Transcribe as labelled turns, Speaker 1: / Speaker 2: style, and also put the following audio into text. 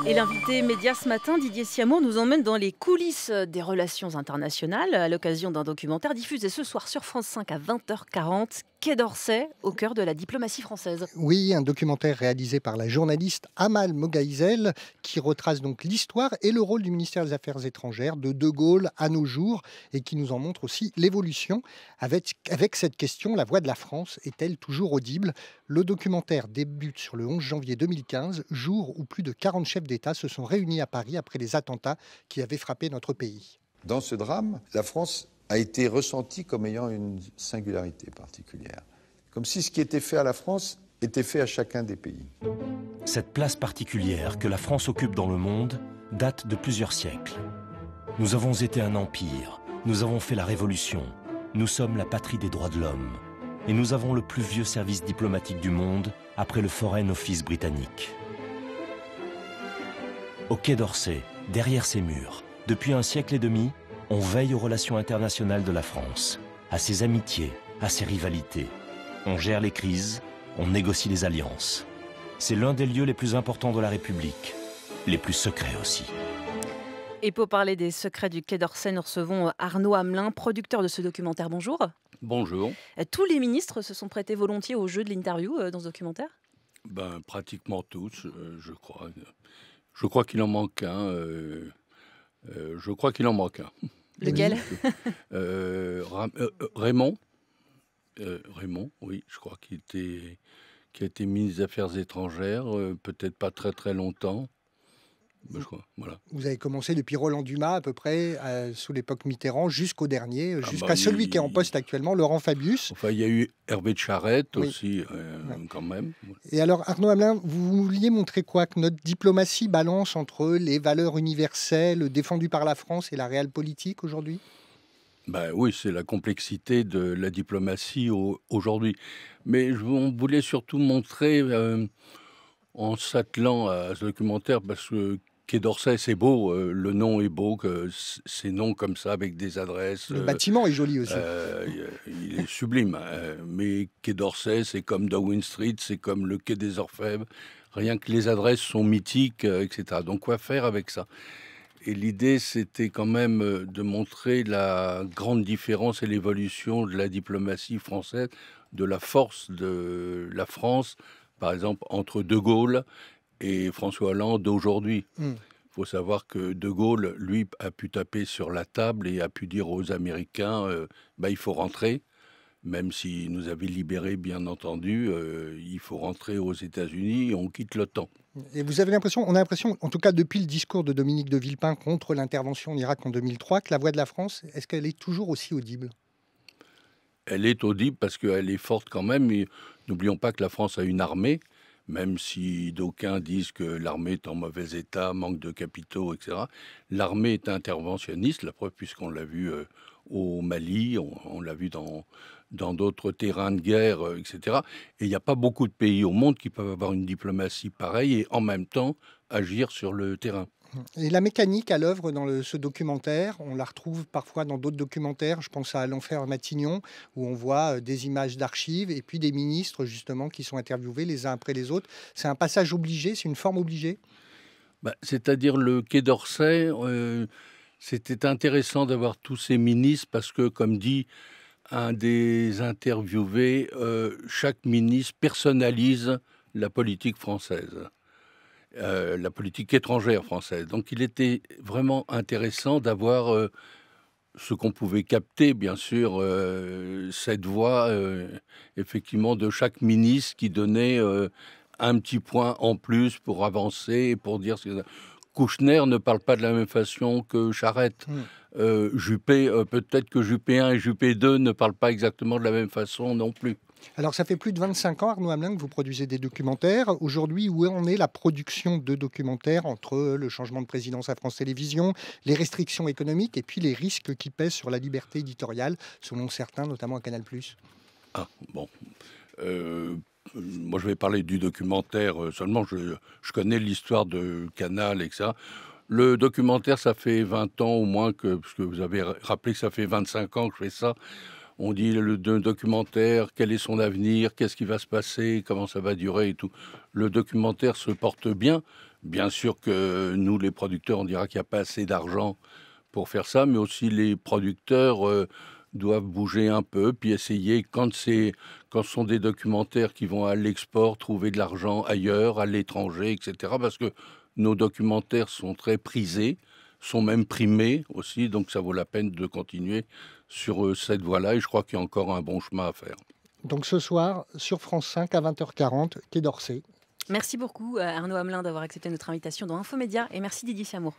Speaker 1: Et l'invité média ce matin, Didier Siamour, nous emmène dans les coulisses des relations internationales à l'occasion d'un documentaire diffusé ce soir sur France 5 à 20h40, Quai d'Orsay, au cœur de la diplomatie française.
Speaker 2: Oui, un documentaire réalisé par la journaliste Amal Mogaïzel qui retrace donc l'histoire et le rôle du ministère des Affaires étrangères de Gaulle à nos jours et qui nous en montre aussi l'évolution. Avec cette question, la voix de la France est-elle toujours audible? Le documentaire débute sur le 11 janvier 2015, jour où plus de 40 chefs d'État se sont réunis à Paris après les attentats qui avaient frappé notre pays.
Speaker 3: Dans ce drame, la France a été ressentie comme ayant une singularité particulière. Comme si ce qui était fait à la France était fait à chacun des pays.
Speaker 4: Cette place particulière que la France occupe dans le monde date de plusieurs siècles. Nous avons été un empire, nous avons fait la révolution, nous sommes la patrie des droits de l'homme. Et nous avons le plus vieux service diplomatique du monde après le Foreign Office britannique. Au Quai d'Orsay, derrière ces murs, depuis un siècle et demi, on veille aux relations internationales de la France, à ses amitiés, à ses rivalités. On gère les crises, on négocie les alliances. C'est l'un des lieux les plus importants de la République, les plus secrets aussi.
Speaker 1: Et pour parler des secrets du Quai d'Orsay, nous recevons Arnaud Hamelin, producteur de ce documentaire. Bonjour.
Speaker 5: Bonjour.
Speaker 1: Tous les ministres se sont prêtés volontiers au jeu de l'interview dans ce documentaire?
Speaker 5: Pratiquement tous, je crois. Je crois qu'il en manque un.
Speaker 1: Lequel?
Speaker 5: Raymond. Raymond, oui, je crois qui a été ministre des Affaires étrangères, peut-être pas très très longtemps. Je crois, voilà.
Speaker 2: Vous avez commencé depuis Roland Dumas à peu près, sous l'époque Mitterrand, jusqu'au dernier, jusqu'à celui qui est en poste actuellement, Laurent Fabius.
Speaker 5: Enfin, il y a eu Hervé de Charette
Speaker 2: Oui.
Speaker 5: aussi, quand même.
Speaker 2: Et alors, Arnaud Hamelin, vous vouliez montrer quoi? Que notre diplomatie balance entre les valeurs universelles défendues par la France et la réelle politique aujourd'hui?
Speaker 5: Oui, c'est la complexité de la diplomatie aujourd'hui. Mais on voulait surtout montrer, en s'attelant à ce documentaire, parce que Quai d'Orsay, c'est beau, le nom est beau, que ces noms comme ça, avec des adresses.
Speaker 2: Le bâtiment est joli aussi.
Speaker 5: Il est sublime. Mais Quai d'Orsay, c'est comme Downing Street, c'est comme le Quai des Orfèvres. Rien que les adresses sont mythiques, etc. Donc, quoi faire avec ça? Et l'idée, c'était quand même de montrer la grande différence et l'évolution de la diplomatie française, de la force de la France, par exemple, entre De Gaulle et François Hollande d'aujourd'hui. Il faut savoir que De Gaulle, lui, a pu taper sur la table et a pu dire aux Américains il faut rentrer, même s'il nous avait libérés, bien entendu, il faut rentrer aux États-Unis et on quitte l'OTAN.
Speaker 2: Et vous avez l'impression, on a l'impression, en tout cas depuis le discours de Dominique de Villepin contre l'intervention en Irak en 2003, que la voix de la France, est-ce qu'elle est toujours aussi audible?
Speaker 5: Elle est audible parce qu'elle est forte quand même. Et n'oublions pas que la France a une armée, même si d'aucuns disent que l'armée est en mauvais état, manque de capitaux, etc. L'armée est interventionniste, la preuve puisqu'on l'a vu au Mali, on l'a vu dans d'autres terrains de guerre, etc. Et il n'y a pas beaucoup de pays au monde qui peuvent avoir une diplomatie pareille et en même temps agir sur le terrain.
Speaker 2: Et la mécanique à l'œuvre dans ce documentaire, on la retrouve parfois dans d'autres documentaires. Je pense à L'Enfer à Matignon, où on voit des images d'archives et puis des ministres justement qui sont interviewés les uns après les autres. C'est un passage obligé, c'est une forme obligée?
Speaker 5: C'est-à-dire le Quai d'Orsay, c'était intéressant d'avoir tous ces ministres parce que, comme dit un des interviewés, chaque ministre personnalise la politique française. La politique étrangère française. Donc il était vraiment intéressant d'avoir ce qu'on pouvait capter, bien sûr, cette voix, effectivement, de chaque ministre qui donnait un petit point en plus pour avancer et pour dire... Kouchner ne parle pas de la même façon que Charette. Juppé, peut-être que Juppé 1 et Juppé 2 ne parlent pas exactement de la même façon non plus.
Speaker 2: Alors, ça fait plus de 25 ans, Arnaud Hamelin, que vous produisez des documentaires. Aujourd'hui, où en est la production de documentaires entre le changement de présidence à France Télévisions, les restrictions économiques et puis les risques qui pèsent sur la liberté éditoriale, selon certains, notamment à Canal+?
Speaker 5: Moi, je vais parler du documentaire seulement. Je connais l'histoire de Canal, etc. Le documentaire, ça fait 20 ans au moins, parce que vous avez rappelé que ça fait 25 ans que je fais ça. On dit le documentaire, quel est son avenir, qu'est-ce qui va se passer, comment ça va durer et tout. Le documentaire se porte bien. Bien sûr que nous, les producteurs, on dira qu'il n'y a pas assez d'argent pour faire ça, mais aussi les producteurs doivent bouger un peu, puis essayer, quand ce sont des documentaires qui vont à l'export, trouver de l'argent ailleurs, à l'étranger, etc. Parce que nos documentaires sont très prisés, sont même primés aussi, donc ça vaut la peine de continuer sur cette voie-là, et je crois qu'il y a encore un bon chemin à faire.
Speaker 2: Donc ce soir, sur France 5 à 20h40, Quai d'Orsay.
Speaker 1: Merci beaucoup Arnaud Hamelin d'avoir accepté notre invitation dans Infomédia et merci Didier Siamour.